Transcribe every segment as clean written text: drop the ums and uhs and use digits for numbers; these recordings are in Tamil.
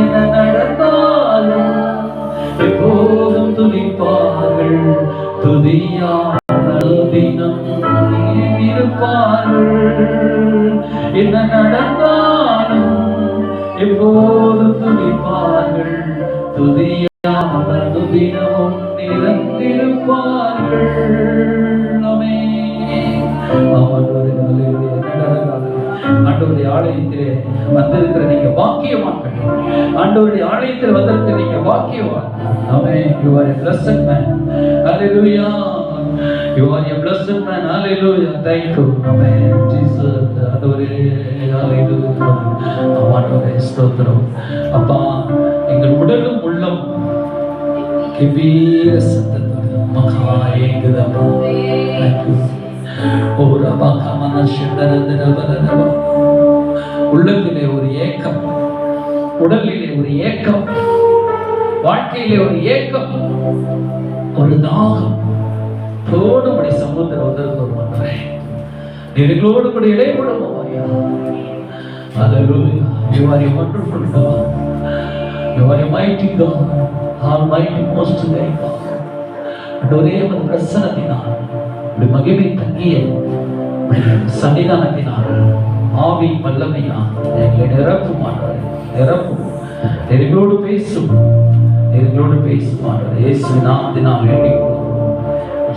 என்ன நடந்தாலும் எப்போதும் துதிப்பார்கள், துதியால் தினம் இருப்பார்கள். என்ன நடந்தாலும் எப்போதும் துதிப்பார்கள், துதியால் தினமும் நிறைந்திருப்பார்கள். ஆண்டவருடைய ஆலயத்திலே வந்திருக்கிற நீங்க பாக்கியவான்கள். ஆண்டவருடைய ஆலயத்தில் வந்திருக்கிற நீங்க பாக்கியவான். ஆமென். You are a blessed man. Hallelujah. You are a blessed man. Hallelujah. Thank you. Amen. Jesus. ஆண்டவரே ஹalleluya. ஆண்டவரே ஸ்தோத்திரம். அப்பா, எங்கள் உடலும் உள்ளம் கெபீர சத்தத்தோடு மகாயேகுதப்பா. Thank you. உள்ளத்திலே ஒரு ஏக்கம், உடலிலே ஒரு ஏக்கம், வாழ்க்கையிலே ஒரு ஏக்கம், ஒரு தாகம் தோடுபடி சமுத்திரம் வந்திருக்கிறோம். எங்களோடு கூட இடைப்படுவோம். Hallelujah. You are a wonderful God. You are a mighty God. Almighty, most high God. ஒரே ஒரு பிரசன்னத்தினால், மகிமை தங்கிய சன்னிதானத்தினால், ஆவி வல்லமையால் எங்களை நிரப்புமாறு, நிரப்பும். எங்களோடு பேசும், எங்களோடு பேசுமாறு இயேசுவின் நாமத்தினால் வேண்டிக் கொள்கிறோம்.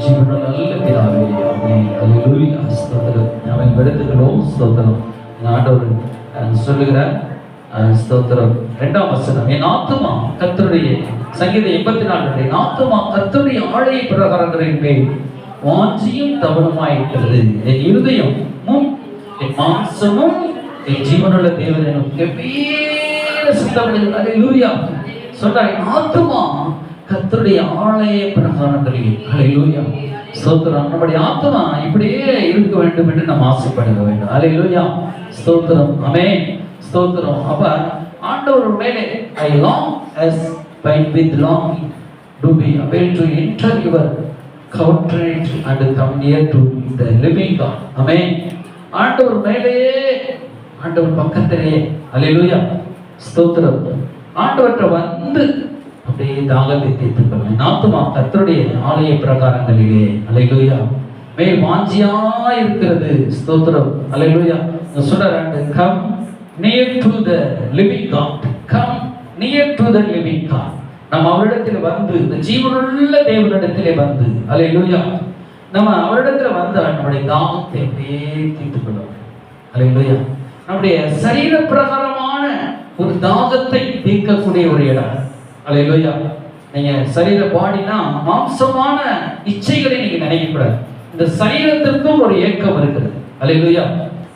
ஜீவனுள்ள நல்ல பிதாவே, ஆமென். ஹல்லேலூயா. ஸ்தோத்திரம். நாம எடுத்துக்கிறோம். ஸ்தோத்திரம். ஆண்டவர் சொல்லுகிறார். ஸ்தோத்திரம். 2ஆம் வசனம், என் ஆத்துமா கர்த்தருடைய, சங்கீதம் 84, என் ஆத்துமா கர்த்தருடைய ஆலய பிரகாரங்களின் மேல் வாஞ்சியும் தவறுமாயிருக்கிறது. என் இருதயமும் என் மாம்சமும் என் ஜீவனுள்ள தேவனும் கெபீர சத்தமிடுகிறது. ஹல்லேலூயா. சொல்றார், என் ஆத்துமா கர்த்தருடைய ஆலய பிரகாரங்களில். ஹல்லேலூயா. ஸ்தோத்திரம். நம்முடைய ஆத்துமா இப்படியே இருக்க வேண்டும் என்று நாம் ஆசைப்பட வேண்டும். ஹல்லேலூயா. ஸ்தோத்திரம். ஆமென். ஸ்தோத்திரம். அப்ப ஆண்டவர் மேலே I long as with longing to be able to enter your courtyard and come near to the living God. ஆமென். ஆண்டவர் மேலே, ஆண்டவர் பக்கத்திலே. ஹல்லேலூயா. ஸ்தோத்திரம். ஆண்டவர்ட்ட வந்து அப்படியே தாகத்தை தீர்த்துக் கொள்ளும். ஆத்துமா கர்த்தருடைய ஆலய பிரகாரங்களிலே. ஹல்லேலூயா. மேல் வாஞ்சியா இருக்கிறது. ஸ்தோத்திரம். ஹல்லேலூயா. சொல்றாரு, come near to the living God. Come near to the living God. நம்ம அவரிடத்தில் வந்து, இந்த ஜீவனுள்ள தேவனிடத்திலே வந்து, ஹல்லேலூயா, நம்ம அவரிடத்துல வந்து நம்முடைய தாகத்தை அப்படியே தீர்த்துக் கொள்ளும். ஹல்லேலூயா. நம்முடைய சரீர பிரகாரமான ஒரு தாகத்தை தீர்க்கக்கூடிய ஒரு இடம். ஹல்லேலூயா. நீங்க சரீர பாடினா மாம்சமான இச்சைகளை நீங்க நினைக்க கூடாது. இந்த சரீரத்திற்கும் ஒரு ஏக்கம் இருக்குது. ஹல்லேலூயா.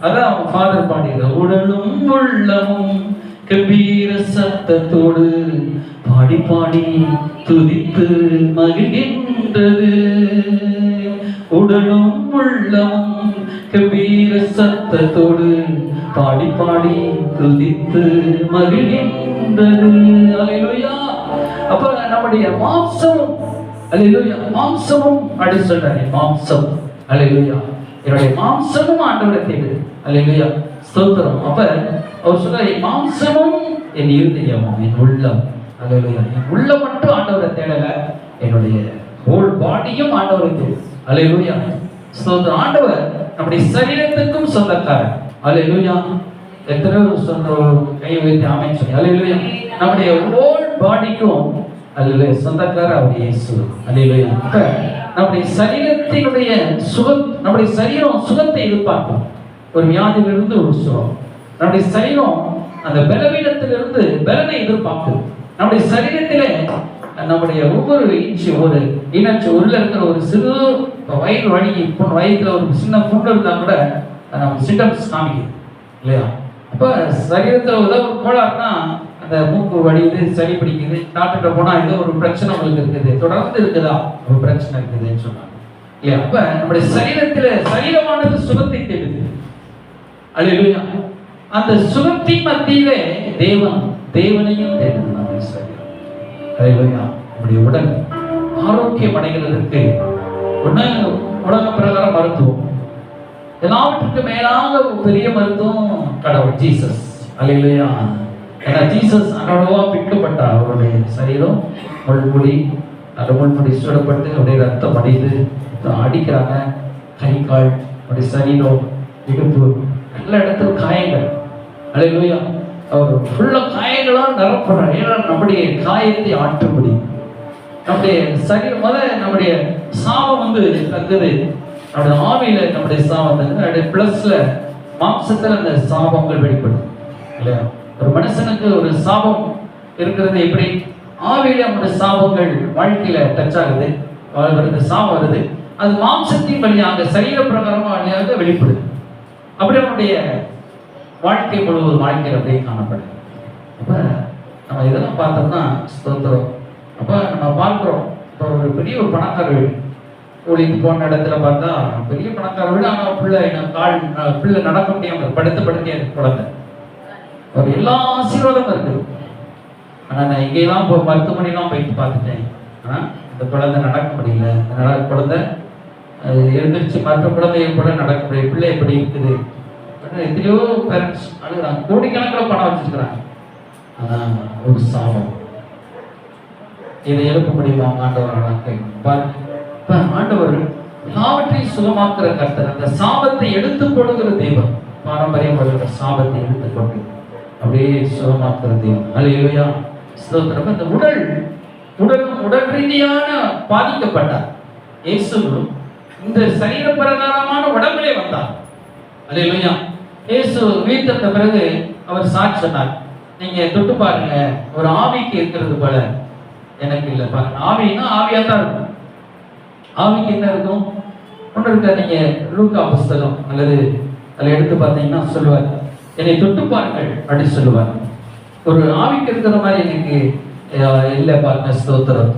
அதான் ஃபாதர் பாடினார், உடலும் உள்ளமும் கெபீர சத்தத்தோடு பாடி பாடி துதித்து மகிழ்கின்றது. உடலும் உள்ளமும் கெபீர சத்தத்தோடு பாடி பாடி துதித்து மகிழ்கின்றது. ஹல்லேலூயா. அப்ப நம்முடைய மாம்சமும், ஹல்லேலூயா, மாம்சமும் அப்படி சொல்றாரு, மாம்சம். ஹல்லேலூயா. என்னுடைய மாம்சமும் ஆண்டவரை தேடுது. ஹல்லேலூயா. ஸ்தோத்திரம். அப்ப அவர் சொல்றாரு, மாம்சமும் என் இருதயமும் என் உள்ளம். ஹல்லேலூயா. என் உள்ளம் மட்டும் ஆண்டவரை தேடல, என்னுடைய ஹோல் பாடியும் ஆண்டவரை தேடுது. ஹல்லேலூயா. ஸ்தோத்திரம். ஆண்டவர் நம்முடைய சரீரத்துக்கும் சொந்தக்காரர். ஹல்லேலூயா. எத்தனை கை வைத்து ஆமென் சொல்லி. ஹல்லேலூயா. நம்முடைய ஹோல் பாடிக்கும் ஹல்லேலூயா சொந்தக்காரர் அவர் இயேசு. ஹல்லேலூயா. அப்ப நம்முடைய சரீரத்தினுடைய சுகம், நம்முடைய சரீரம் சுகத்தை எதிர்பார்க்கும். ஒரு வியாதியிலிருந்து ஒரு சுகம். நம்முடைய சரீரம் அந்த பலவீனத்திலிருந்து பலனை எதிர்பார்க்கும். நம்முடைய சரீரத்திலே நம்முடைய ஒவ்வொரு இன்ச்சு, ஒரு இனச்சு உள்ள இருக்கிற ஒரு சிறு வயிறு வலி, வயிற்றுல ஒரு சின்ன புண்ணு இருந்தா கூட நம்ம சிம்டம்ஸ் காமிக்குது இல்லையா? அப்ப சரீரத்தில் ஏதோ ஒரு கோளாறுனா, அந்த மூக்கு வலியுது, சளி பிடிக்குது, டாக்டர்கிட்ட போனா ஏதோ ஒரு பிரச்சனை உங்களுக்கு இருக்குது, தொடர்ந்து இருக்குதா ஒரு பிரச்சனை இருக்குதுன்னு சொன்னாங்க இல்லையா? அப்ப நம்முடைய சரீரத்துல சரீரமானது சுகத்தை தேடுது. அல்லேலூயா. அந்த சுகத்தின் மத்தியிலே தேவனையும் தேடுது நம்முடைய சரீரம். அல்லேலூயா. நம்முடைய உடல் ஆரோக்கியம் அடைகிறதற்கு உலக பிரகாரம் மருத்துவம், எல்லாவற்றுக்கு மேலாக ஒரு பெரிய மருத்துவம் கடவுள் ஜீசஸ். அல்லேலூயா. ஏன்னா ஜீசஸ் அவ்வளவா பிக்கப்பட்டார். அவருடைய சரீரம் முள்முடி, அந்த முள்முடி சுடப்பட்டு அப்படியே ரத்தம் அடைந்து அடிக்கிறாங்க. கை கால், அவருடைய சரீரம், இடுப்பு, எல்லா இடத்துல காயங்கள். அல்லேலூயா. அவர் ஃபுல்லா காயங்களால் நிரப்புறார். ஏன்னா நம்முடைய காயத்தை ஆற்றும்படி நம்முடைய சரீரம் நம்முடைய சாபம் தங்குது. நம்முடைய ஆவியில நம்முடைய சாபம் தங்குது. நம்முடைய பிளஸ்ல மாம்சத்துல அந்த சாபங்கள் வெளிப்படும் இல்லையா? ஒரு மனுஷனுக்கு ஒரு சாபம் இருக்கிறது எப்படி? ஆவியில அவனுடைய சாபங்கள் வாழ்க்கையில டச் ஆகுது, வருது, சாபம் வருது. அது மாம்சத்தின் வழியாக சரீர பிரகாரமா வழியாக வெளிப்படுது. அப்படி அவனுடைய வாழ்க்கை முழுவதும் வாழ்க்கையில் அப்படியே காணப்படுது. அப்ப நம்ம இதெல்லாம் பார்த்தோம்னா ஸ்தோத்திரம். அப்ப நம்ம பார்க்கிறோம், இப்போ ஒரு பெரிய ஒரு பணக்கார வீடு, ஊழிக்கு போன இடத்துல பார்த்தா பெரிய பணக்கார வீடு. ஆனால் பிள்ளை நடக்க முடியாம படுத்தே குழந்தை. ஒரு எல்லா ஆசீர்வாதமும் இருக்குது. ஆனா நான் இங்கெல்லாம் மருத்துவமனைலாம் போயிட்டு பார்த்துட்டேன். ஆனா இந்த குழந்தை நடக்க முடியல. குழந்தை எழுந்திரிச்சு மற்ற குழந்தைய கூட நடக்க முடியல. பிள்ளை எப்படி இருக்குது? எத்தனையோ பேரண்ட்ஸ் அழுகிறாங்க, கோடிக்கணக்கில் பணம் வச்சிருக்கிறாங்க. ஆனா ஒரு சாபம். இதை எழுப்ப முடியுமா ஆண்டவர்? ஆண்டவர் எல்லாவற்றையும் சுகமாக்குற கர்த்தர். அந்த சாபத்தை எடுத்துக் கொள்கிற தெய்வம். பாரம்பரியம் சாபத்தை எடுத்துக்கொண்டு அப்படியே சுகமாக்குற தெய்வம். அல்லேலூயா. ஸ்தோத்திரம். அந்த உடல் ரீதியான பாதிக்கப்பட்டார் இயேசு. இந்த சரீர பிரகாரமான உடம்பிலே வந்தார். அல்லேலூயா. இயேசு உயிர்த்த பிறகு அவர் சாட்சி சொன்னார். நீங்க தொட்டு பாருங்க, ஒரு ஆவிக்கு இருக்கிறது போல எனக்கு இல்லை. பாருங்க, ஆவின்னா ஆவியா தான் இருக்கும். ஆவிக்கு என்ன இருக்கும்? ஒன்று இருக்க. நீங்க லூக்கா புஸ்தகம் அல்லது அதில் எடுத்து பார்த்தீங்கன்னா சொல்லுவார், என்னை தொட்டு பாருங்கள் அப்படின்னு சொல்லுவார். ஒரு ஆவிக்கு இருக்கிற மாதிரி எனக்கு இல்லை பாருங்க. ஸ்தோத்திரம்.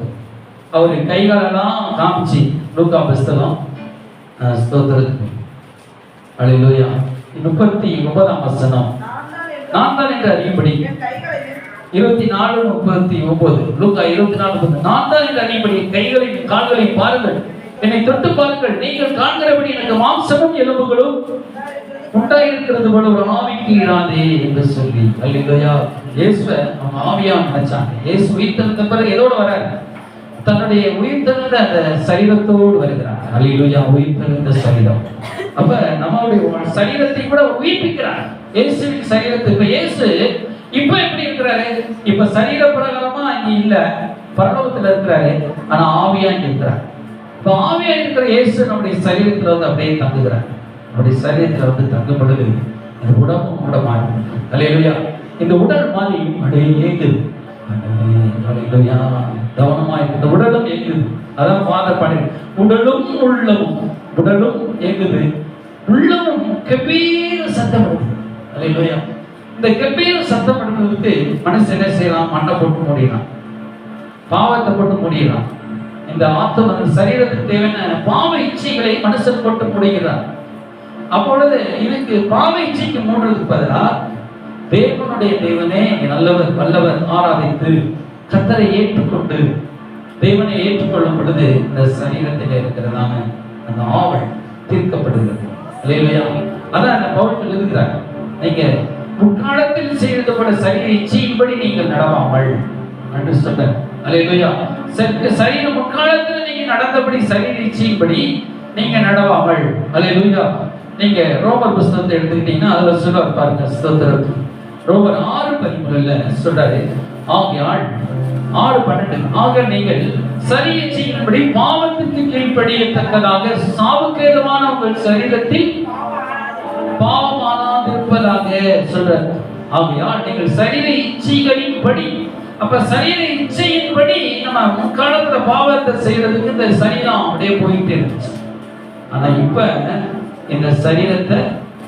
அவரு கைகாலெல்லாம் காமிச்சு லூக்கா புஸ்தகம் ஸ்தோத்திரத்துக்கு. அல்லேலூயா. 39ஆம் வசனம். நான் தான் என்று அறியும்படி 24:39. லூக்கா 24:30. நான் தான் என்று அறியும்படி கைகளையும் கால்களையும் பாருங்கள், என்னை தொட்டு பாருங்கள், நீங்கள் காண்கிறபடி எனக்கு மாம்சமும் எலும்புகளும் உண்டாயிருக்கிறது போல ஒரு ஆவிக்கு இராதே என்று சொல்லி. அல்லேலூயா. இயேசுவை அவங்க ஆவியா நினைச்சாங்க. இயேசு உயிர்த்தெழுந்த பிறகு எதோடு வராரு? தன்னுடைய உயிர்த்தெழுந்த அந்த சரீரத்தோடு வருகிறார். அல்லேலூயா. உயிர்த்தெழுந்த சரீரம். அப்ப நம்மளுடைய சரீரத்தை கூட உயிர்ப்பிக்கிறார். இயேசுவின் சரீரத்தை. இப்ப இயேசு இப்ப எப்படி இருக்கிறாரு? இப்ப சரீர பிரகாரமா இங்க இல்ல, பரலோகத்துல இருக்கிறாரு. ஆனா ஆவியா இங்க இருக்கிறார். இப்ப ஆவியா இருக்கிற இயேசு நம்முடைய சரீரத்துல அப்படியே தங்குகிறார். நம்முடைய சரீரத்துல தங்கும் பொழுது அந்த உடம்பும் கூட மாறும். அல்லேலூயா. இந்த உடல் மாறி அப்படியே ஏங்குது. அல்லேலூயா. கவனமா இருக்கு. இந்த உடலும் ஏங்குது. அதான் ஃபாதர் பாடி, உடலும் உள்ளமும். உடலும் ஏங்குது, உள்ளமும் கெபீர சத்தம் வருது. அல்லேலூயா. இந்த கெபீர சத்தம் பண்ணுறதுக்கு மனசு என்ன செய்யலாம்? மண்ணை போட்டு மூடிடலாம், பாவத்தை போட்டு மூடிடலாம். இந்த ஆத்ம சரீரத்துக்கு தேவையான பாவ இச்சைகளை மனுஷன் போட்டு மூடுகிறார். அப்பொழுது இதுக்கு பாவ இச்சைக்கு மூடுறதுக்கு பதிலாக தேவனுடைய தேவனே நல்லவர் வல்லவர் ஆராதித்து கர்த்தரை ஏற்றுக்கொண்டு தேவனை ஏற்றுக்கொள்ளும் பொழுது இந்த சரீரத்தில் இருக்கிறதான அந்த ஆவல் தீர்க்கப்படுகிறது. அல்லேலூயா. அதான் அந்த பவுல் எழுதுகிறார், நீங்க முற்காலத்தில் செய்தது போல சரீர இச்சையின்படி நீங்கள் நடவாமல் என்று சொன்னார். அல்லேலூயா. சரீர முற்காலத்தில் நீங்க நடந்தபடி சரீர இச்சையின்படி நீங்க நடவாமல். அல்லேலூயா. நீங்க ரோமர் புஸ்தகத்தை எடுத்துக்கிட்டீங்கன்னா அதுல சொல்லுவார் பாருங்க. ஸ்தோத்திரம். ரோமர் 6:13 சொல்றாரு, ஆகையால் 6:12 ஆக நீங்கள் சரீர இச்சையின்படி பாவத்துக்கு கீழ்ப்படியத்தக்கதாக சாவுக்கு ஏதுவான உங்கள் சரீரத்தில் பாவமானாதிருப்பதாக சொல்றார். ஆகையால் நீங்கள் சரீர இச்சைகளின்படி. அப்ப சரீர இச்சையின்படி நம்ம முற்காலத்துல பாவத்தை செய்யறதுக்கு இந்த சரீரம் அப்படியே போயிட்டே இருந்துச்சு. ஆனா இப்ப இந்த சரீரத்தை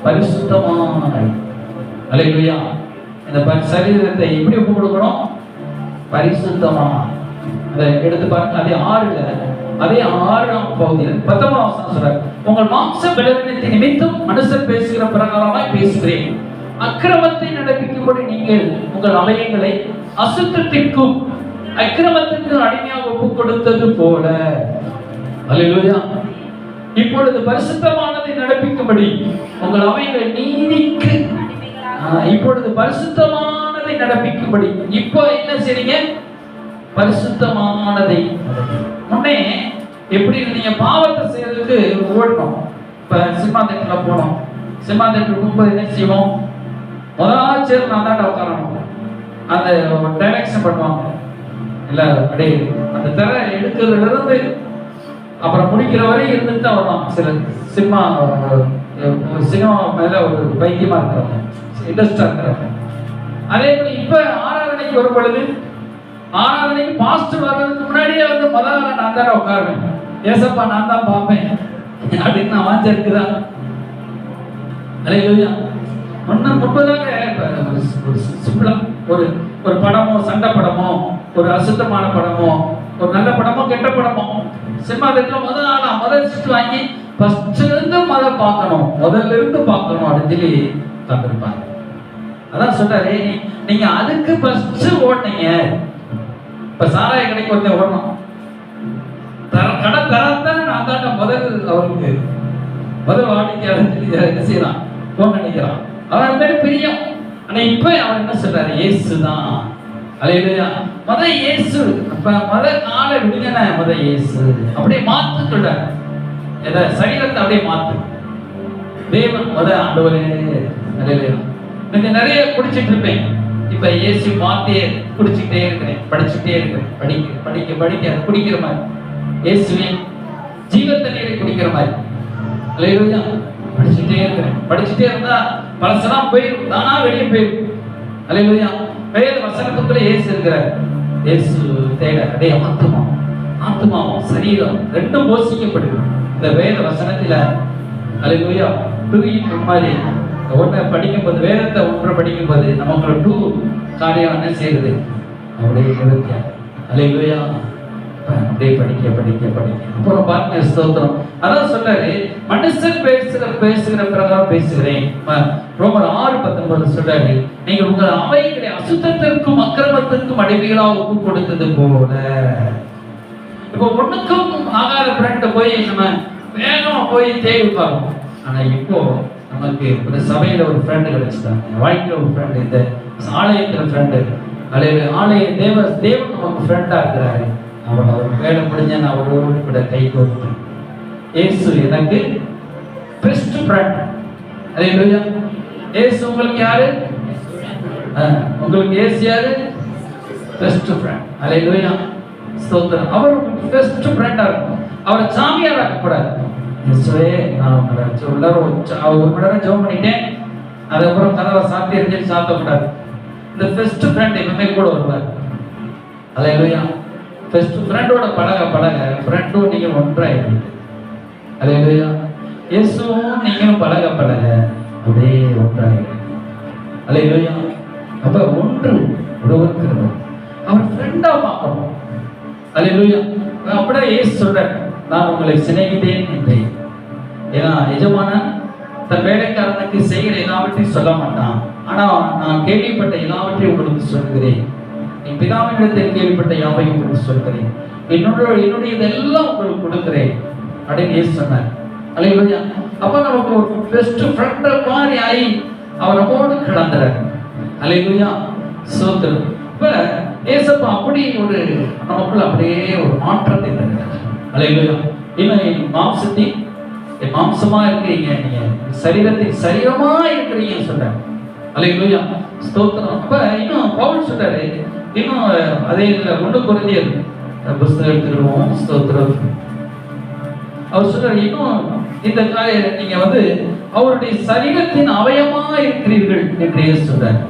பரிசுத்தமான, அல்லேலூயா, இந்த சரீரத்தை எப்படி ஒப்பு கொடுக்கணும்? பரிசுத்தமா. அதை எடுத்து பாருங்க. அதே 6ஆம் பகுதியில் 19ஆம் வசனம் சொல்றார், உங்கள் மாம்ச பலவீனத்தை நிமித்தம் மனுஷர் பேசுகிற பிரகாரமாய் பேசுகிறேன். அக்கிரமத்தை நடப்பிக்கும்படி நீங்கள் உங்கள் அவயங்களை அசுத்தத்திற்கும் அக்கிரமத்திற்கு அடிமையாக ஒப்பு கொடுத்தது போல. அல்லேலூயா. இப்பொழுது பரிசுத்தமானதை நடப்பிக்கும்படி உங்கள் அவயங்களை நீதிக்கு, இப்பொழுது பரிசுத்தமானதை வசனத்தை நடப்பிக்கும்படி இப்போ என்ன செய்றீங்க? பரிசுத்தமானதை. முன்னே எப்படி நீங்க பாவத்தை செய்யறதுக்கு ஓடணும். இப்ப சினிமா தேட்டர்ல போனோம், சினிமா தேட்டர் போகும்போது என்ன செய்வோம்? முதலாவது சேர் நான் தான் உட்காரணும். அந்த டைரக்ஷன் பண்ணுவாங்க இல்ல, அப்படியே அந்த திரை எடுக்கிறதுல இருந்து அப்புறம் முடிக்கிற வரை இருந்துட்டு தான் வருவாங்க. சில சினிமா மேல ஒரு பைத்தியமா இருக்கிறவங்க, இன்ட்ரெஸ்டா இருக்கிறவங்க. அதே மாதிரி இப்ப ஆராதனைக்கு வரும் பொழுது, ஆராதனைக்கு பாஸ்டர் வர்றதுக்கு முன்னாடியே வந்து முதல்ல நான் தானே உட்காருவேன். ஏசப்பா நான் தான் பார்ப்பேன் அப்படின்னு நான் வாஞ்ச இருக்குதான். அல்லேலூயா. முன்பதாக ஒரு ஒரு படமோ, சண்டை படமோ, ஒரு அசுத்தமான படமோ, ஒரு நல்ல படமோ, கெட்ட படமோ, சினிமா தேட்டர்ல முதல் சீட் வாங்கி ஃபர்ஸ்ட்ல இருந்து பார்க்கணும், முதல்ல இருந்து பார்க்கணும் அப்படின்னு சொல்லி பார்த்துருப்பாங்க. அதான் சொல்றாரு, நீங்க அதுக்கு ஃபர்ஸ்ட் ஓடுனீங்க. இப்ப சாராய கடைக்கு வந்து ஓடணும், கடை தரத்தானே நான் தாண்ட முதல் அவருக்கு முதல் வாடிக்கையாளர் சொல்லி என்ன செய்யறான், போன் நினைக்கிறான். அவன் பேரு பிரியம். ஆனா இப்ப அவர் என்ன சொல்றாரு? இயேசுதான். அல்லேலூயா. இயேசு. அப்ப காலை விடுங்க, இயேசு அப்படியே மாத்து சொல்றாரு. சரீரத்தை அப்படியே மாத்து. தேவன் ஆண்டவரே. அல்லேலூயா. நீங்க நிறைய குடிச்சிட்டு இருப்பேன், இப்ப இயேசு மாத்தே குடிச்சுட்டே இருக்கிறேன், படிச்சுட்டே இருக்கிறேன். படிக்க படிக்க குடிக்கிற மாதிரி, இயேசுவின் ஜீவ தண்ணீரை குடிக்கிற மாதிரி. அல்லேலூயா. படிச்சுட்டே இருக்கிறேன். படிச்சுட்டே இருந்தா பழசெல்லாம் போயிடும், தானா வெளியே போயிடும். அல்லேலூயா. வேத வசனத்துக்குள்ள இயேசு இருக்கிறார். இயேசு தேட அதே ஆத்மாவும் சரீரம் ரெண்டும் போஷிக்கப்படுது இந்த வேத வசனத்துல. அல்லேலூயா. டூயின் மாதிரி ஒன்றை படிக்கும்போது, வேதத்தை ஒன்றை படிக்கும்போது நமக்கு டூ காரியம் என்ன செய்யுது? அப்படியே நிறுத்தியா. அல்லேலூயா. அப்படியே படிக்க அப்புறம் பாருங்க, ஸ்தோத்திரம். அதான் சொல்றாரு, மனுஷன் பேசுகிற பிரகாரம் பேசுகிறேன். ரோமர் 6:19 சொல்றாரு, நீங்க உங்கள் அவைகளை அசுத்தத்திற்கும் அக்கிரமத்திற்கும் அடிமைகளாக ஒப்பு கொடுத்தது போல. இப்போ ஒண்ணுக்கும் ஆகாத ஃப்ரெண்ட் போய் நம்ம வேகமா போய் தேடி பார்ப்போம். ஆனா இப்போ நமக்கு ஒரு சபையில ஒரு ஃப்ரெண்டு கிடைச்சிட்டாங்க, வாழ்க்கையில ஒரு ஃப்ரெண்டு, இந்த ஆலயத்துல ஃப்ரெண்டு. ஆலய தேவன் நமக்கு ஃப்ரெண்டா இருக்கிறாரு. அவர் வேலை முடிஞ்ச நான் அவரோடு கூட கை கோர்ப்பேன். இயேசு எனக்கு பெஸ்ட் ஃப்ரெண்ட். அல்லேலூயா. இயேசு உங்களுக்கு யாரு? உங்களுக்கு இயேசு யாரு? Best friend. அல்லேலூயா. ஸ்தோத்திரம். அவர் பெஸ்ட் ஃப்ரெண்டா இருக்கும். அவரை சாமியார் ஆக்கக்கூடாது. இயேசுவே நான் உங்களை ஒரு மணி நேரம் ஜெபம் பண்ணிட்டேன், அதுக்கப்புறம் கதவை சாத்தி இருந்துச்சு சாத்தக்கூடாது. இந்த பெஸ்ட் ஃப்ரெண்ட் எப்பவுமே கூட வருவார். அல்லேலூயா. பெஸ்ட் ஃப்ரெண்டோட பழக ஃப்ரெண்டும் நீங்க ஒன்றாயிருங்க. அல்லேலூயா. இயேசுவும் நீங்களும் பழக அப்படியே ஒன்றாயிருங்க. அல்லேலூயா. அப்ப ஒன்று உறவுக்கிறது அவர் ஃப்ரெண்டா பார்க்கணும். அல்லேலூயா. அப்படியே இயேசு சொல்றார், நான் உங்களை சிநேகித்தேன் என்றேன். ஏன்னா எஜமானன் தன் வேலைக்காரனுக்கு செய்கிற எல்லாவற்றையும் சொல்ல மாட்டான். ஆனா நான் கேள்விப்பட்ட எல்லாவற்றையும் உங்களுக்கு சொல்கிறேன். என் பிதாவினிடத்தில் கேள்விப்பட்ட யாவையும் உங்களுக்கு சொல்கிறேன். என்னுடையதெல்லாம் உங்களுக்கு கொடுக்கிறேன் அப்படின்னு இயேசு சொன்னார். அல்லேலூயா. அப்ப நமக்கு ஒரு பெஸ்ட் ஃப்ரெண்ட் மாதிரி ஆகி அவர் நம்மோடு கிடந்துறாரு. அல்லேலூயா. ஸ்தோத்திரம். இப்ப ஏசப்பா அப்படி ஒரு நமக்குள்ள அப்படியே ஒரு மாற்றத்தை தருகிறார். அல்லேலூயா. இன்னும் மாம்சமா இருக்கிறீங்க, நீங்க சரீரத்தின் சரீரமா இருக்கிறீங்கன்னு சொல்றாரு. அல்லேலூயா. ஸ்தோத்திரம். அப்ப இன்னும் பவுல் சொல்றாரு, இன்னும் அதே இதுல 1 கொரிந்தியர் புத்தகம் எடுத்துக்கிடுவோம். ஸ்தோத்திரம். அவர் சொல்றாரு, இன்னும் இந்த நீங்க அவருடைய சரீரத்தின் அவயமா இருக்கிறீர்கள் என்று இயேசு சொல்றாரு.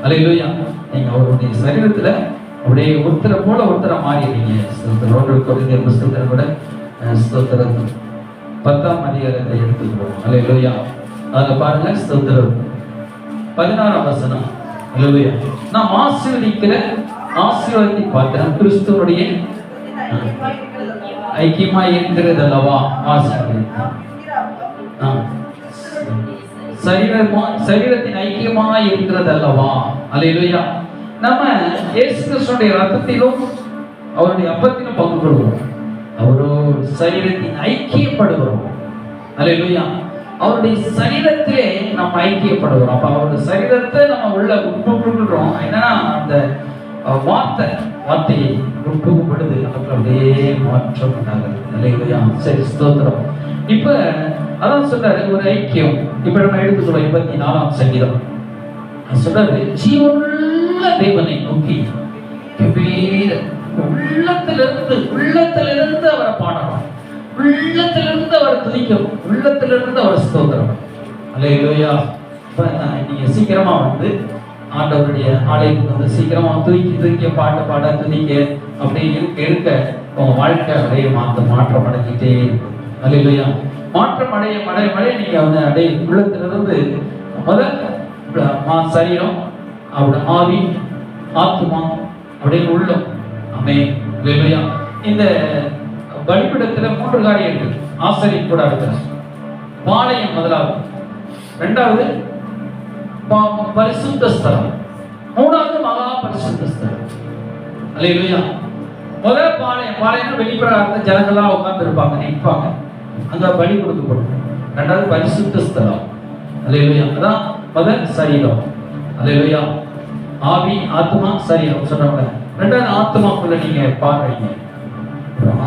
அல்லேலூயா. நீங்க அவருடைய சரீரத்துல அப்படியே ஒருத்தரை போல ஒருத்தரை மாறிடுறீங்க. 1 கொரிந்தியர் புத்தகத்துல கூட ஸ்தோத்திரம் 10ஆம் அதிகாரத்தை எடுத்துக்கிறோம். அல்லேலூயா. அதுல பாருங்க, ஸ்தோத்திரம் 16ஆம் வசனம். அல்லேலூயா. நாம் ஆசீர்வாதத்தை பார்க்கிறோம். கிறிஸ்துவனுடைய ஐக்கியமாய் இருக்கிறது அல்லவா? சரீரத்தின் ஐக்கியமாய் இருக்கிறது அல்லவா? அல்லேலூயா. நம்ம இயேசு கிறிஸ்துவினுடைய ரத்தத்திலும் அவருடைய அப்பத்திலும் பங்கு கொள்கிறோம். அவரோட சரீரத்தின் ஐக்கியப்படுகிறோம். அல்லேலூயா. அவருடைய சரீரத்திலே நம்ம ஐக்கியப்படுகிறோம். அப்ப அவருடைய சரீரத்தை நம்ம உள்ள உட்பொருள் சொல்றோம் என்னன்னா அந்த வார்த்தையை உட்புகும் பொழுது நமக்கு அப்படியே மாற்றம் உண்டாகுது. இல்லையா? சரி, ஸ்தோத்திரம். இப்ப அதான் சொல்றாரு ஒரு ஐக்கியம். இப்ப நம்ம எடுத்துக்கிறோம் 84ஆம் சங்கீதம் சொல்றாரு, ஜீவனுள்ள தேவனை நோக்கி உள்ளத்திலிருந்து அவரை பாடணும், உள்ளத்திலிருந்து அவரை துதிக்கணும், உள்ளத்திலிருந்து அவரை ஸ்தோத்திரம். அல்லேலூயா. நீங்க சீக்கிரமா வந்து ஆண்டவருடைய ஆலயத்துக்கு வந்து சீக்கிரமா தூக்கி பாட்டு பாட துதிக்க அப்படி இருக்க உங்க வாழ்க்கை அப்படியே மாற்றம் அடைஞ்சிட்டே இருக்கும். அல்லேலூயா. மாற்றம் அடைய நீங்க வந்து அப்படியே உள்ளத்திலிருந்து முதல் சரீரம், அவருடைய ஆவி, ஆத்மா அப்படின்னு உள்ளம். ஆமென். அல்லேலூயா. இந்த பலிபீடத்துல 3 காரியம் இருக்கு. ஆசரிப்பு கூடாரத்துல பாளையம் முதலாவது, இரண்டாவது பரிசுத்த ஸ்தலம், மூணாவது மகா பரிசுத்த ஸ்தலம். அல்லேலூயா. முதல் பாளையம் வெளிப்பிரகாரத்தை ஜனங்களா உட்கார்ந்து இருப்பாங்க, நிற்பாங்க, அங்க பலி கொடுக்கப்படும். இரண்டாவது பரிசுத்த ஸ்தலம். அல்லேலூயா. அதான் முதல் சரீரம். அல்லேலூயா. ஆவி, ஆத்மா, சரீரம் சொன்னாங்க. இரண்டாவது ஆத்மாக்குள்ள நீங்க பாடுறீங்க,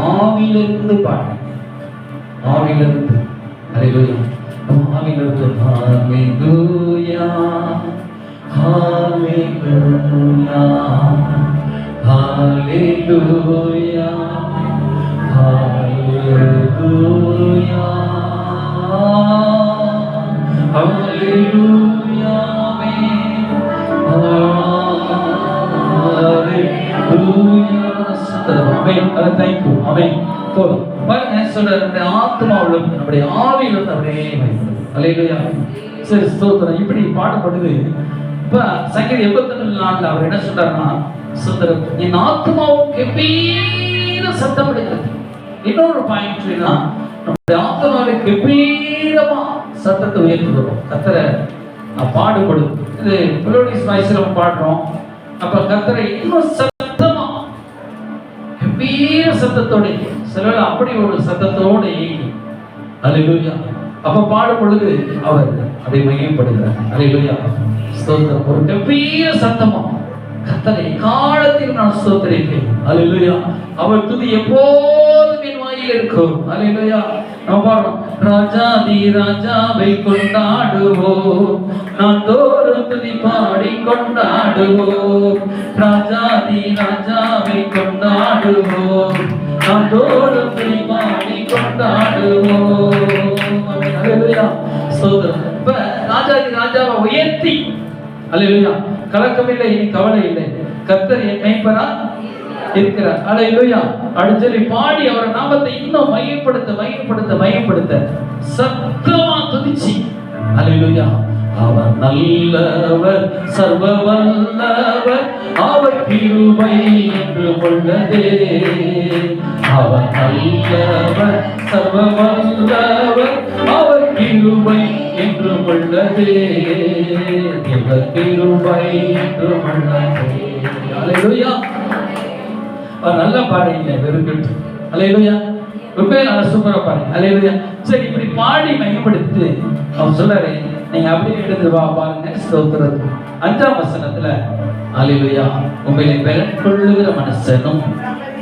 ஆவியிலிருந்து பாடுறீங்க, ஆவியிலிருந்து. அல்லேலூயா. ஆவியிலிருந்து ஹல்லேலூயா, ஹல்லேலூயா, ஹல்லேலூயா, ஹல்லேலூயா, ஹல்லேலூயா, நம்முடைய ஆவியில அப்படியே சரி, ஸ்தோத்திரம். இப்படி பாடப்படுது. இப்ப சங்கீதம் 84 அவர் என்ன சொல்றாருன்னா, சுந்தரம் என் ஆத்மாவும் கெம்பீர சத்தம் எடுக்கிறது. இன்னொரு பாயிண்ட் நம்முடைய ஆத்மாவை கெம்பீரமா சத்தத்தை உயர்த்துகிறோம். கர்த்தரை பாடுபடும். இது மெலோடியஸ் வாய்ஸ்ல பாடுறோம். அப்ப கர்த்தரை இன்னும் சத்தமா கம்பீர சத்தத்தோட, சில அப்படி ஒரு சத்தத்தோட அல்லேலூயா. அப்ப பாடும் பொழுது அவர் அதை மையப்படுகிறார். அல்லேலூயா. ஸ்தோத்திரம். ஒரு கம்பீர சத்தமா கர்த்தரை காலத்தில் நான் ஸ்தோத்திரிப்பேன். அல்லேலூயா. அவர் துதி எப்போதும் என் வாயில் இருக்கும். அல்லேலூயா. நம்ம பாடுறோம், ராஜாதி ராஜாவை கொண்டாடுவோம், நான் தோறும் துதி பாடி கொண்டாடுவோம், ராஜாதி ராஜாவை கொண்டாடுவோம், நாம் தோறும் துதி பாடி கொண்டாடுவோம். அல்லேலூயா. ஸ்தோத்திரம். இப்ப ராஜாதி ராஜாவை உயர்த்தி, அல்லேலூயா, கலக்கமில்லை, இனி கவலை இல்லை, கர்த்தர் என் மேய்ப்பரா இருக்கிறார். அல்லேலூயா. அப்படின்னு சொல்லி பாடி அவர் நாமத்தை இன்னும் மையப்படுத்த சத்தமா துதிச்சு, அல்லேலூயா. அவர் நல்லவர், சர்வ வல்லவர், அவர் கிருபை என்று உள்ளதே. அவர் நல்லவர், சர்வ வல்லவர், அவர் கிருபை என்று உள்ளதே. அவர் கிருபை என்று உள்ளதே. அல்லேலூயா. நல்லா பாடுங்க, வெறுக்கிட்டு. அல்லேலூயா. ரொம்ப நல்லா சூப்பரா பாருங்க. அல்லேலூயா. சரி, இப்படி பாடி மையப்படுத்தி அவர் சொல்றாரு, நீங்க அப்படியே எடுத்து வா பாருங்க. ஸ்தோத்திரம். 5ஆம் வசனத்துல அல்லேலூயா, உங்களை பெறக்கொள்ளுகிற மனுஷனும்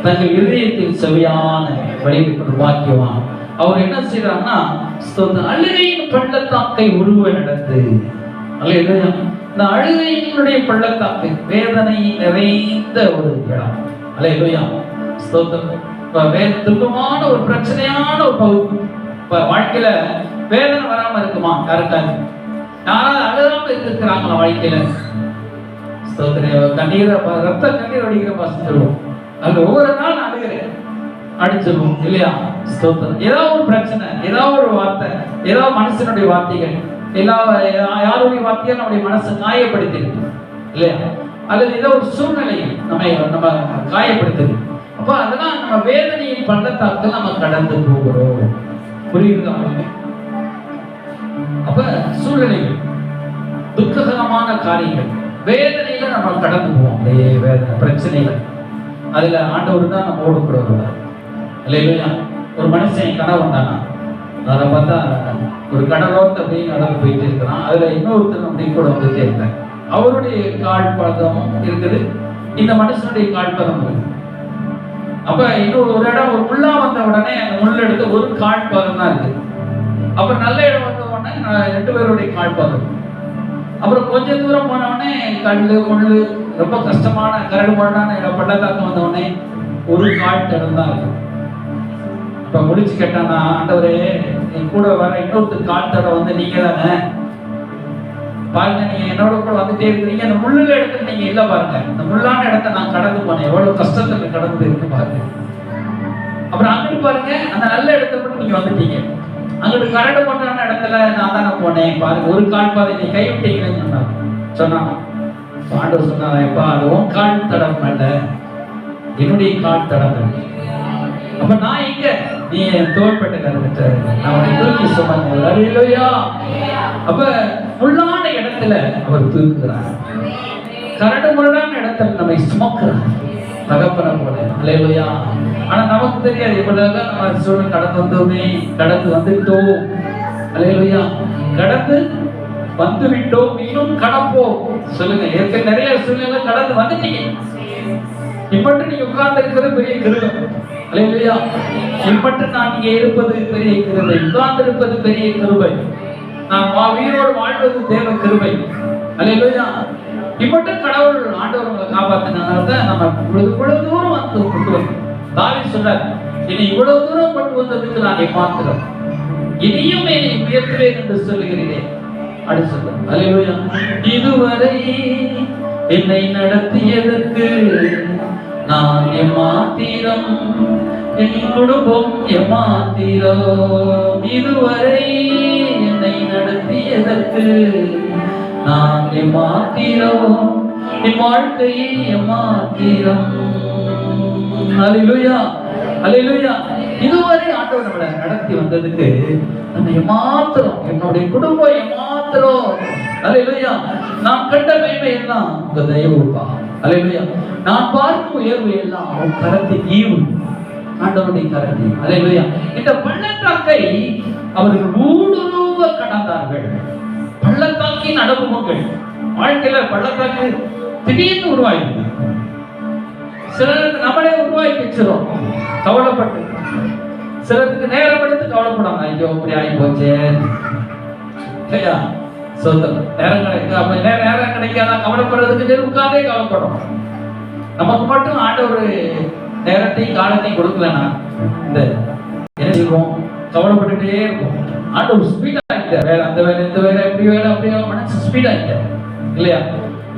தங்கள் இதயத்தில் செவியான வழிபடும் வாக்கியவான். அவர் என்ன செய்யறாருன்னா, ஸ்தோத்திரம், அழுகையின் பள்ளத்தாக்கை உருவ நடந்து. அல்லேலூயா. இந்த அழுகையினுடைய பள்ளத்தாக்கு வேதனை நிறைந்த ஒரு இடம். அல்லேலூயா. ஸ்தோத்திரம். துன்பமான ஒரு பிரச்சனையான ஒரு பகுதி. வாழ்க்கையில வேதனை வராம இருக்குமா? யாருக்காங்க? யாராவது அழுகாம இருக்கிறாங்களா வாழ்க்கையில? ஸ்தோத்திரம். கண்ணீர், ரத்த கண்ணீர் வடிக்கிற பாசம் அங்க ஒவ்வொரு நாள் அழுகிறேன் அடிச்சிருவோம் இல்லையா? ஸ்தோத்திரம். ஏதாவது ஒரு பிரச்சனை, ஏதாவது ஒரு வார்த்தை, ஏதாவது மனுஷனுடைய வார்த்தைகள், யாருடைய வார்த்தையை நம்முடைய மனசை காயப்படுத்திருக்கு இல்லையா? அல்லது ஏதோ ஒரு சூழ்நிலை நம்ம காயப்படுத்துது. அப்ப அதெல்லாம் நம்ம வேதனையின் பள்ளத்தாக்கு நம்ம கடந்து போகிறோம். புரியுதா? அப்ப சூழ்நிலைகள், துக்ககரமான காரியங்கள், வேதனையில நம்ம கடந்து போவோம். வேதனை, பிரச்சனைகள், அதுல ஆண்டவர் தான் நம்ம ஓடக்கூடாது. இல்லையா? ஒரு மனுஷன் கனவு தானா, அதை பார்த்தா ஒரு கடலோரத்தை அப்படியே நடந்து போயிட்டு இருக்கிறான். அதுல இன்னொருத்தர் அப்படி கூட வந்துட்டே இருக்காங்க. அவருடைய கால்பாதமும் இருக்குது, இந்த மனுஷனுடைய கால்பாதம் இருக்குது. அப்ப இன்னொரு ஒரு இடம் ஒரு முள்ளா வந்த உடனே அந்த முள் எடுத்து ஒரு கால்பாதம் தான் இருக்கு. அப்ப நல்ல இடம் வந்த உடனே 2 பேருடைய கால்பாதம். அப்புறம் கொஞ்ச தூரம் போன உடனே கல்லு முள்ளு ரொம்ப கஷ்டமான கரடு முரடான இடம் பள்ளத்தாக்கம் வந்த உடனே ஒரு கால் தடம் தான் இருக்கு. இப்ப முடிச்சு கேட்டானா, ஆண்டவரே என் கூட வர இன்னொருத்தர் கால் தடம் வந்து நீங்க தானே பாருங்க, நீங்க என்னோட கூட வந்துட்டே இருக்கிறீங்க, அந்த முள்ளுல இடத்துல நீங்க இல்ல பாருங்க, இந்த முள்ளான இடத்த நான் கடந்து போனேன், எவ்வளவு கஷ்டத்துல கடந்து இருக்கு பாருங்க. அப்புறம் அங்கிட்டு பாருங்க, அந்த நல்ல இடத்துல மட்டும் நீங்க வந்துட்டீங்க, அங்கிட்டு கரடு முரடான இடத்துல நான் தானே போனேன் பாருங்க, ஒரு கால் பாதை நீ கைவிட்டீங்கன்னு சொன்னாங்க. ஆண்டவர் சொன்னாங்க, எப்பா அது உன் கால் தடம் அல்ல, என்னுடைய கால் தடம். அப்ப நான் இங்க நீ என் தோள்பட்டை கருத்துட்ட, நான் உன்னை தூக்கி சுமந்தேன். அல்லேலூயா. அப்ப முள்ளான இடத்துல அவர் தூக்குகிறார், கரடு முரடான இடத்துல நம்மை சுமக்கிறார் தகப்பன போல. அல்லேலூயா. ஆனா நமக்கு தெரியாது, இவ்வளவுதான் நம்ம சூழ்நிலை கடந்து வந்தோமே, கடந்து வந்துட்டோம். அல்லேலூயா. கடந்து வந்து விட்டோம், இன்னும் கடப்போம். சொல்லுங்க, ஏற்கனவே நிறைய சூழ்நிலை கடந்து வந்துட்டீங்க. இப்பட்டு நீங்க உட்கார்ந்து இருக்கிறது பெரிய கிருபை. அல்லேலூயா. இப்பட்டு நான் இங்கே இருப்பது பெரிய கிருபை, உட்கார்ந்து இருப்பது பெரிய கிருபை, நான் உயிரோடு வாழ்வது தேவ கிருபை. அல்லேலூயா. இப்பட்டு கடவுள் ஆண்டவர் உங்களை காப்பாத்தினால்தான் நம்ம இவ்வளவு தூரம் வந்து கொண்டு வந்தோம். தாவீது சொல்றார், இனி இவ்வளவு தூரம் கொண்டு வந்ததுக்கு நான் ஏமாத்துறேன், இனியும் என்னை உயர்த்துவேன் என்று சொல்லுகிறேன். அடுத்து சொல்ற, அல்லேலூயா. இதுவரை என்னை நடத்தியதற்கு நான் எம்மாத்திரம், என் குடும்பம் எம்மாத்திரம். இதுவரை என்னை நடத்தியதற்கு நான் எம்மாத்திரம், என் வாழ்க்கையை எம்மாத்திரம். அல்லேலூயா. அல்லேலூயா. இதுவரை ஆண்டவர் நம்மளை நடத்தி வந்ததுக்கு நம்ம எம்மாத்திரம், என்னுடைய குடும்பம் எம்மாத்திரம். அல்லேலூயா. நான் கண்ட மேன்மை எல்லாம் உங்க தயவுப்பா. அல்லேலூயா. நான் பார்க்கும் உயர்வு எல்லாம் உன் கரத்தின் ஈவு, ஆண்டவருடைய கரத்தில். அல்லேலூயா. இந்த பள்ளத்தாக்கை அவர்கள் ஊடுருவ கடந்தார்கள். பள்ளத்தாக்கின் அனுபவங்கள் வாழ்க்கையில பள்ளத்தாக்கு திடீர்னு உருவாயிருக்கு. சிலருக்கு நம்மளே உருவாக்கி வச்சிரும் கவலைப்பட்டு, சிலருக்கு நேரம் எடுத்து கவலைப்படாம, ஐயோ இப்படி ஆகி போச்சு இல்லையா, சொந்தம் நேரம் கிடைக்காம நேரம் கிடைக்காதான் கவலைப்படுறதுக்கு உட்கார்ந்தே கவலைப்படும். நமக்கு மட்டும் ஆண்டவர் நேரத்தையும் காலத்தையும் கொடுக்கலன்னா இந்த என்ன செய்வோம், கவலைப்பட்டுட்டே இருக்கும். ஆண்டவர் ஸ்பீட் ஆகிட்டார், வேலை அந்த வேலை இந்த வேலை எப்படி வேலை அப்படியே மனசு ஸ்பீட் ஆகிட்டார் இல்லையா.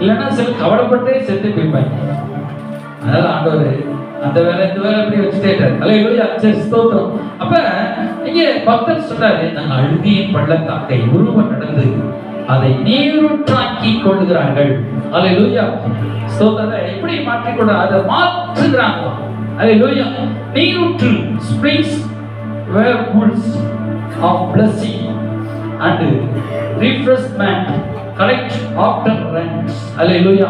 இல்லைன்னா சில கவலைப்பட்டே செத்து போய்ப்பாங்க. அதனால ஆண்டவர் அந்த வேலை இந்த வேலை எப்படி வச்சுட்டேட்டார். அல்லேலூயா. சரி, ஸ்தோத்திரம். அப்ப இங்கே பக்தர் சொல்றாரு, நாங்கள் அழுகியின் பள்ளத்தாக்கை உருவ நடந்து அதை நீரூற்றாக்கி கொள்ளுகிறார்கள். அல்லேலூயா. ஸ்தோத்திரத்தை எப்படி மாற்றிக்கொள்ள அதை மாற்றுகிறாங்க. அல்லேலூயா. நீரூற்று, springs where pools of blessing and refreshment collect after rains. அல்லேலூயா.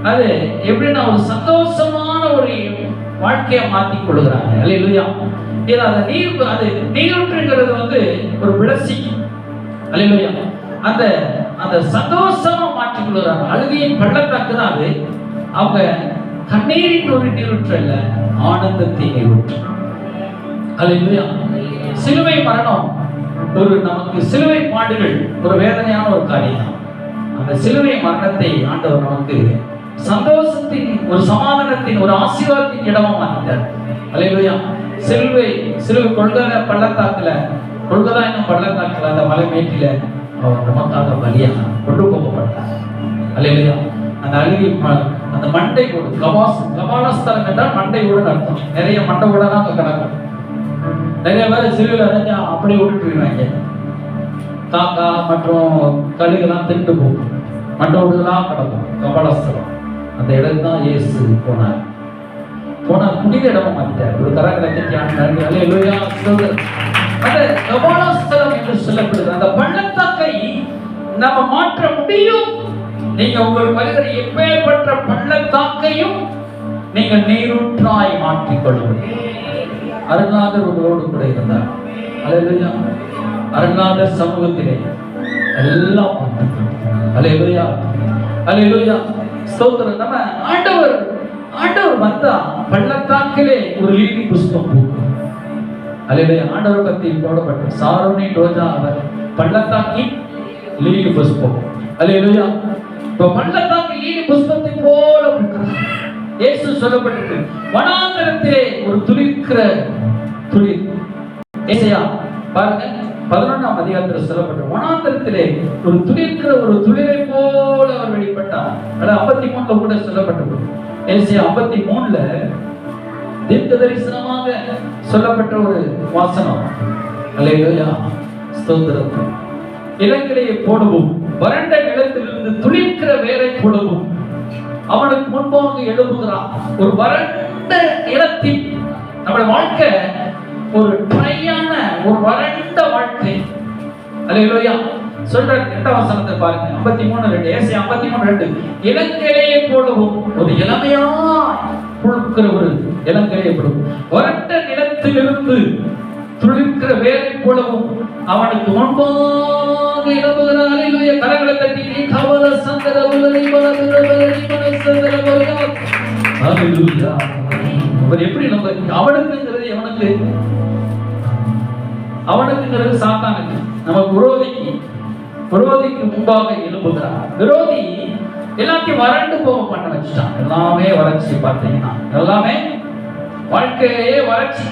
அது எப்படின்னா ஒரு சந்தோஷமான ஒரு வாழ்க்கையை மாற்றிக் கொள்ளுகிறாங்க. அல்லேலூயா. இது அந்த நீர், அது நீரூற்றுங்கிறது வந்து ஒரு blessing. அல்லேலூயா. அந்த அந்த சந்தோஷமா மாற்றிக் கொள்ளுகிறாங்க. அழுகையின் பள்ளத்தாக்கு தான் அது. அவங்க கண்ணீரின் ஒரு நீரூற்று அல்ல, ஆனந்தத்தின் நீரூற்று. அல்லேலூயா. சிலுவை மரணம் ஒரு நமக்கு சிலுவை பாடுகள் ஒரு வேதனையான ஒரு காரியம். அந்த சிலுவை மரணத்தை ஆண்டவர் நமக்கு சந்தோஷத்தின், ஒரு சமாதானத்தின், ஒரு ஆசீர்வாதத்தின் இடமா மாற்றிட்டார். அல்லேலூயா. சிலுவை கொள்கதா பள்ளத்தாக்குல, கொள்கதா என்னும் பள்ளத்தாக்குல, அந்த மலை மேட்டில அவர் நமக்காக பலியாக கொண்டு போகப்பட்டார். அல்லேலூயா. அந்த அழுகி அந்த மண்டை ஓடு, கபாலஸ்தலம் என்றால் மண்டை ஓடுன்னு அர்த்தம். நிறைய மண்டை ஓடலாம் அங்க கிடக்கும். நிறைய பேர் சிலுவையில் அடைஞ்சா அப்படியே ஓடிட்டுருவாங்க. காக்கா மற்றும் கழுகுலாம் திண்டு போகும், மண்டை ஓடுலாம் கிடக்கும். கபாலஸ்தலம் அந்த இடம் தான் இயேசு போனார். புனித இடமா மாற்றிட்டார். ஒரு கரங்களை தட்டி ஆண்டார். அல்லேலூயா. அந்த கபாலஸ்தலம் என்று சொல்லப்படுது அந்த பள்ளத்தாக்கை நம்ம மாற்ற முடியும். நீங்க உங்கள் வருகிற எப்பேற்பட்ட பள்ளத்தாக்கையும் நீங்கள் நீரூற்றாய் மாற்றிக் கொள்ளுங்கள். அருணாதர் உங்களோடு கூட இருந்தார். அல்லேலூயா. அருணாதர் சமூகத்திலே எல்லாம் அல்லேலூயா. அல்லேலூயா, ஸ்தோத்திரம். நம்ம ஆண்டவர் வந்தா பள்ளத்தாக்கிலே ஒரு லீலி புஷ்பம் பூக்கும். அல்லேலூயா, ஆண்டவர் பத்தி போடப்பட்ட சாரோனி ரோஜா அவர் பள்ளத்தாக்கின் லீலி புஷ்பம். அல்லேலூயா, இப்ப பள்ளத்தாக்கு லீலி புஷ்பத்தை போல பூக்கிறார். இயேசு சொல்லப்பட்டிருக்கு, வனாந்தரத்திலே ஒரு துளிர்க்கிற துளிர். ஏசாயா பாருங்க 11ஆம் அதிகாரத்தில் சொல்லப்பட்ட வனாந்தரத்திலே ஒரு துளிர்க்கிற ஒரு துளிரை போல அவர் வெளிப்பட்டார். 53 கூட சொல்லப்பட்டது. ஏசாயா 53 தீர்க்க தரிசனமாக சொல்லப்பட்ட ஒரு வாசனம். அல்லேலூயா, ஸ்தோத்திரம். இளங்கிளையை போடவும் வறண்ட நிலத்திலிருந்து துளிர்க்கிற வேரை போடவும் அவனுக்கு முன்பாக எழுப்புகிறான். ஒரு வறண்ட நிலத்தில் நம்ம வாழ்க்கை ஒரு ட்ரையான ஒரு வறண்ட வாழ்க்கை. அல்லேலூயா, சொல்ற 8ஆம் வசனத்தை பாருங்க. 53:2 ஏசாயா 53:2 இளங்கிளையை போடவும் ஒரு இளமையா புழுக்கிற ஒரு இளங்கிளையை போடவும் வறண்ட நிலத்திலிருந்து துளிர்க்கிற வேரை போலவும் அவனுக்கு முன்பாக எழுப்புகிறார். அல்லேலூயா, கரங்களை தட்டி நீ கவல சந்தர உலகை வளர்கிறவரை மனசந்தர வருகிறார். அல்லேலூயா, அவர் எப்படி நம்ம அவனுக்குங்கிறது எவனுக்கு? அவனுக்குங்கிறது சாத்தானுக்கு, நமக்கு விரோதிக்கு முன்பாக எழுப்புகிறார். விரோதி எல்லாத்தையும் வறண்டு போக பண்ண வச்சுட்டான். எல்லாமே வறட்சி. பார்த்தீங்கன்னா எல்லாமே வாழ்க்கையே வறட்சி.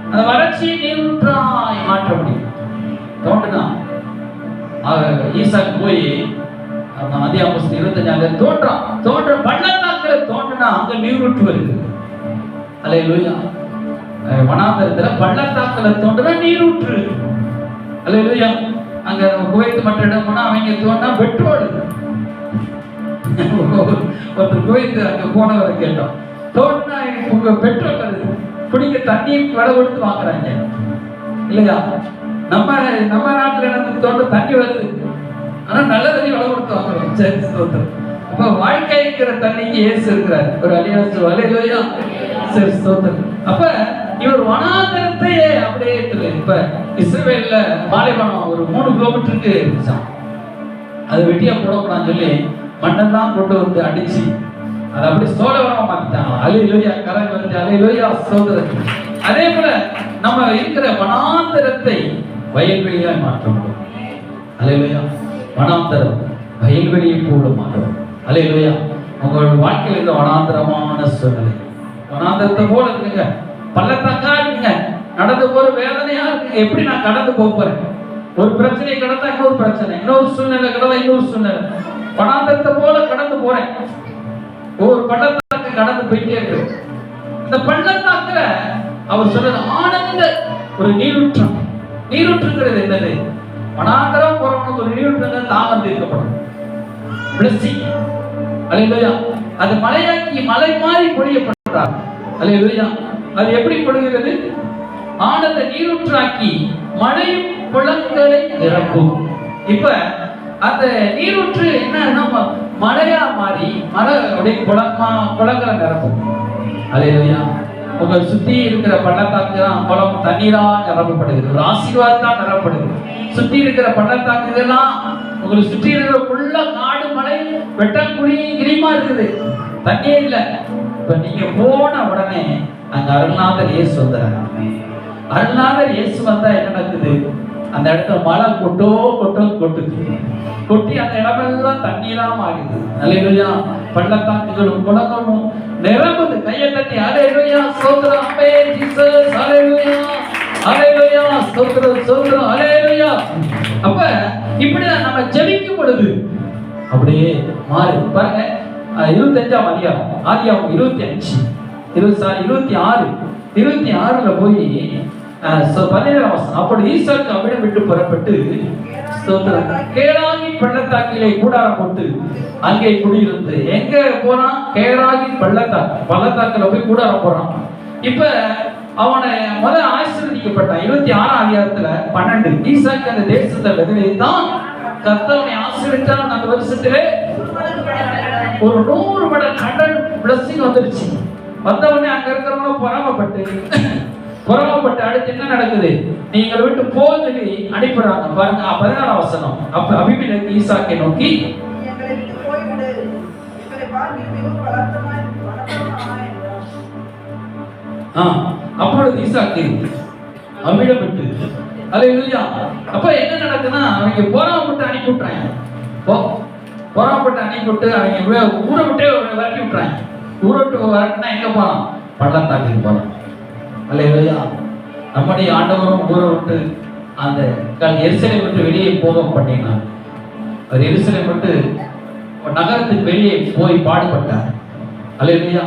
அந்த வறட்சியை நீரூற்றாய் மாற்ற முடியும். தோன்றுனா ஈசாக்கு போய் அதிகாரம் 25 தோன்ற பள்ளத்தாக்குல தோன்றுனா அங்க நீரூற்று வருது. அல்லேலூயா, வனாந்தரத்துல பள்ளத்தாக்குல தோன்றுனா நீரூற்று. அல்லேலூயா, அங்க குவைத்து மற்ற இடம் போனா அவங்க தோன்றா பெட்ரோல். ஒருத்தர் குவைத்து அங்க போனவரை கேட்டோம், தோன்றா உங்க பெட்ரோல் வருது, குடிக்க தண்ணி விலை கொடுத்து வாங்குறாங்க இல்லையா? நம்ம நாட்டுல எனக்கு தோன்ற தண்ணி வருது, ஆனா நல்ல தண்ணி விலை கொடுத்து வாங்குறோம். சரி, ஸ்தோத்திரம். அப்ப வாழ்க்கைங்கிற தண்ணிக்கு ஏசு இருக்கிறார். ஒரு அலியாசு அல்லேலூயா, சரி, ஸ்தோத்திரம். அப்ப இவர் வனாந்தரத்தையே அப்படியே இப்ப இஸ்ரவேல்ல பாலைவனம் ஒரு 3 கிலோமீட்டருக்கு இருந்துச்சான். அது வெட்டியா போடக்கூடாதுன்னு சொல்லி மண்ணெல்லாம் கொண்டு வந்து அடிச்சு அது அப்படி சோழவரமா மாத்திட்டாங்க. அல்லேலூயா, கரங்கள் வந்து அல்லேலூயா, ஸ்தோத்திரம். அதே போல நம்ம இருக்கிற வனாந்தரத்தை வயல்வெளியாய் மாற்ற முடியும். அல்லேலூயா, வனாந்தரம் வயல்வெளியை போல மாறும். அல்லேலூயா, உங்களோட வாழ்க்கையில் இருக்க வனாந்தரமான சூழ்நிலை வனாந்தரத்தை போல இருக்குங்க. பள்ளத்தாக்கா இருக்குங்க, நடந்து போற வேதனையா இருக்குங்க. எப்படி நான் கடந்து போறேன்? ஒரு பிரச்சனையை கடந்தா இன்னொரு பிரச்சனை, இன்னொரு சூழ்நிலை கடந்தா இன்னொரு சூழ்நிலை. வனாந்தரத்தை போல கடந்து போறேன். ஒரு பள்ளத்தாக்கு கடந்து போயிட்டே இருக்கு. இந்த பள்ளத்தாக்குல அவர் சொல்றது ஆனந்த ஒரு நீரூற்றம். நீரூற்றுங்கிறது என்னது? வனாந்தரம் போறவனுக்கு ஒரு நீரூற்று தாகம் தீர்க்கப்படும். பிளஸிங். அல்லேலூயா, அது மலையாக்கி மலை மாறி பொழியப்படுறார். அல்லேலூயா, அது எப்படி பொழிகிறது? ஆனந்த நீரூற்றாக்கி மழையும் குளங்களை நிரப்பும். இப்ப அந்த நீரூற்று என்ன மழையா மாறி மழை அப்படியே குளங்களை நிரப்பும். அல்லேலூயா, உங்க சுத்தி இருக்கிற பள்ளத்தாக்கு தான் குளம் தண்ணீரா நிரப்பப்படுகிறது. ஒரு ஆசீர்வாதம் நிரப்பப்படுது. சுத்தி இருக்கிற பள்ளத்தாக்குலாம் உங்களை சுற்றி இருக்கிற உள்ள காடு மலை வெட்டக்குழி கிரிமா இருக்குது, தண்ணியே இல்லை. இப்ப நீங்க போன உடனே அங்க அருள்நாதர் இயேசு வந்தார். அருள்நாதர் இயேசு வந்தா என்ன நடக்குது? அந்த இடத்துல மழை கொட்டுது. கொட்டி அந்த இடமெல்லாம் தண்ணீராம் ஆகுது. அல்லேலூயா, பள்ளத்தாக்குகளும் குளங்களும் நிரம்புது. கையை தட்டி அல்லேலூயா, ஸ்தோத்திரம், அம்மே ஜீசஸ், அல்லேலூயா, அல்லேலூயா, ஸ்தோத்திரம், அல்லேலூயா. அப்ப இப்படிதான் நம்ம ஜெபிக்கும் பொழுது அப்படியே மாறி பாருங்க. 25ஆம் அதிகாரம் ஆதியாகமம் 26 போய் 17ஆம் வசனம். அப்படி ஈசாக்கு அவ்விடம் விட்டு புறப்பட்டு கேராகி பள்ளத்தாக்கிலே கூடாரம் போட்டு அங்கே குடியிருந்து எங்க போறான்? கேராகி பள்ளத்தாக்குல போய் கூடாரம் போறான். இப்ப அவனை ஆசீர்வதிக்கப்பட்டான். 26ஆம் அதிகாரத்துல 12 ஈசாக்கு அந்த தேசத்தை விதைத்தான், கர்த்தர் ஆசீர்வதித்தான். அந்த வருஷத்திலே ஒரு 100 மடங்கு கடன் பிளஸிங் வந்துருச்சு. வந்தவனே அங்க இருக்கிறவங்க பொறாமப்பட்டு அடுத்து என்ன நடக்குது? நீங்கள் விட்டு போய் அனுப்புறாங்க பாருங்க. 14ஆம் வசனம். அப்ப அபிமெலேக்கு ஈசாக்கை நோக்கி அப்பொழுது ஈசாக்கு அமிழப்பட்டு. அல்லேலூயா. அப்ப என்ன நடக்குதுன்னா, அவங்க பொறாமப்பட்டு அனுப்பி விட்டுறாங்க. பொறாமப்பட்டு அனுப்பி விட்டு அவங்க ஊரை விட்டே விரட்டி விட்டுறாங்க. ஊரை விட்டு விரட்டினா எங்க போறான்? பள்ளத்தாக்குக்கு போறான். அல்லேலூயா. நம்முடைய ஆண்டவரும் ஊரை விட்டு அந்த எருசலேமை விட்டு வெளியே போக பண்ணினார். அவர் எருசலேமை விட்டு நகரத்துக்கு வெளியே போய் பாடுபட்டார். அல்லேலூயா.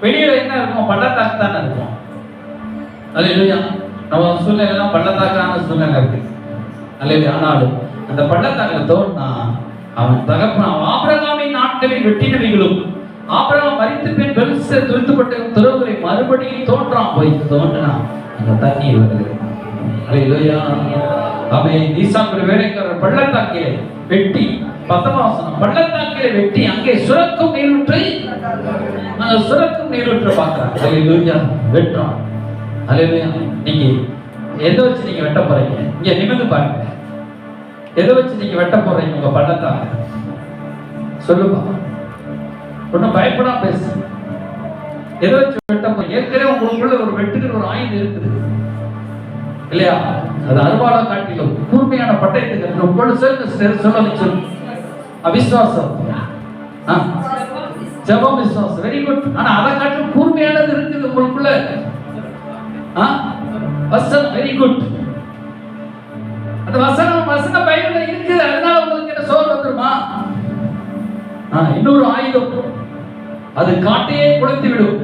வெளியில என்ன இருக்கும்? பள்ளத்தாக்கு தானே இருக்கும். அல்லேலூயா. நம்ம சூழ்நிலை பள்ளத்தாக்கான சூழ்நிலை இருக்கு. அல்லேலூயா. ஆனாலும் அந்த பள்ளத்தாக்குல தோன்னா அவன் தகப்பன் ஆபிரகாமின் நாட்களில் வெட்டினவைகளும் ஆபிரகாம் மரித்து பின் பெருச துரித்துப்பட்ட துறவுகளை மறுபடியும் தோன்றான். போய் தோன்றினா அந்த தண்ணீர் வருது. அல்லேலூயா. அவன் ஈசாக்கு வேலைக்காரர் பள்ளத்தாக்கிலே வெட்டி, 10ஆம் வசனம், பள்ளத்தாக்கிலே வெட்டி அங்கே சுரக்கும் நீரூற்றை, அந்த சுரக்கும் நீரூற்றை பார்க்கிறான். அல்லேலூயா. வெட்டுறான். அல்லேலூயா. நீங்க எதை வச்சு நீங்க வெட்ட போறீங்க? இங்க நிமிர்ந்து பாருங்க. எதை வச்சு நீங்க வெட்ட போறீங்க உங்க பள்ளத்தாக்கு? சொல்லுப்பா. ஒன்னும் பயப்படாம பேசு. எதை வச்சு வெட்ட போறீங்க? ஏற்கனவே உங்களுக்குள்ள ஒரு வெட்டுகிற ஒரு ஆயுதம் இருக்குது இல்லையா? அது அருவாளை காட்டிலும் கூர்மையான பட்டயத்துக்கு உங்களோட சொல்ல அவிசுவாசம், ஜெபம், விசுவாசம். Very good. ஆனா அதை காட்டிலும் கூர்மையானது இருக்குது உங்களுக்குள்ள. வசனம். Very good. அந்த வசனம் பைபிள்ல இருக்கு. அதனால உங்களுக்கு என்ன சோறு வந்துருமா? இன்னொரு ஆயுதம், அது காட்டையே கொளுத்தி விடும்,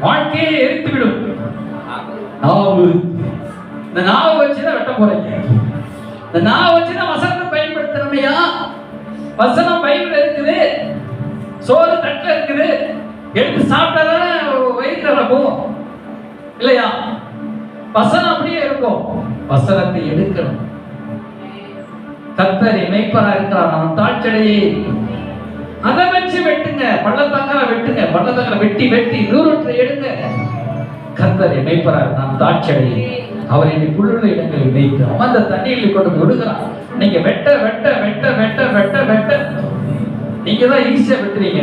வாழ்க்கையை எரித்து விடும். நாவு. இந்த நாவை வச்சுதான் வெட்ட போறீங்க. இந்த நாவை வச்சுதான் வசனத்தை பயன்படுத்தணுமையா? வசனம் பைபிள்ல இருக்குது, சோறு தட்டுல இருக்குது, எடுத்து சாப்பிட்டாதான் வயிற்று போகும் இல்லையா? வசனம் அப்படியே இருக்கும். வசனத்தை எடுக்கணும். கர்த்தர் மேய்ப்பரா இருக்கிறார், நான் தாழ்ச்சடையே. அதை வச்சு வெட்டுங்க. பள்ளத்தாக்கால வெட்டுங்க. பள்ளத்தாக்கால வெட்டி வெட்டி நூறுற்றை எடுங்க. கர்த்தர் மேய்ப்பரா, நான் தாழ்ச்சடையே. அவர் என்னை புல்லுள்ள இடங்களில் மேய்க்கிறார். அந்த தண்ணீரில் கொண்டு விடுகிறார். நீங்க வெட்ட வெட்ட வெட்ட வெட்ட வெட்ட வெட்ட நீங்க தான் ஈஸியா வெட்டுறீங்க.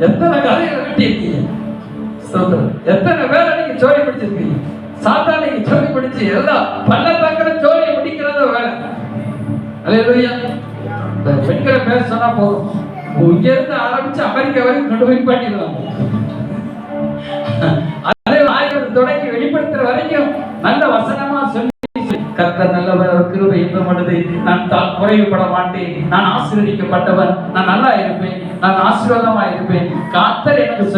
எத்தனை கதைகளை வெட்டி இருக்கீங்க? எத்தனை பேரை நீங்க சோழி பிடிச்சிருக்கீங்க? சாத்தா நீங்க சோழி பிடிச்சு எல்லாம் பள்ளத்தாக்கிற சோழியை பிடிக்கிறத வேலை. அல்லேலூயா. பெண்களை பேச சொன்னா போதும், இங்க இருந்து ஆரம்பிச்சு அமெரிக்கா வரைக்கும் கொண்டு போய் பண்ணிடலாம். அதே ஆயிரம் தொடங்கி வெளிப்படுத்துற வரைக்கும் நல்ல வசனமா சொல்லி, கர்த்தர் நல்லவர், கிருபை என்றும், நான் குறைவுபட மாட்டேன், நான் ஆசீர்வதிக்கப்பட்டவன், நான் நல்லா இருப்பேன், நான் ஆசீர்வாதமா இருப்பேன், கர்த்தர் எனக்கு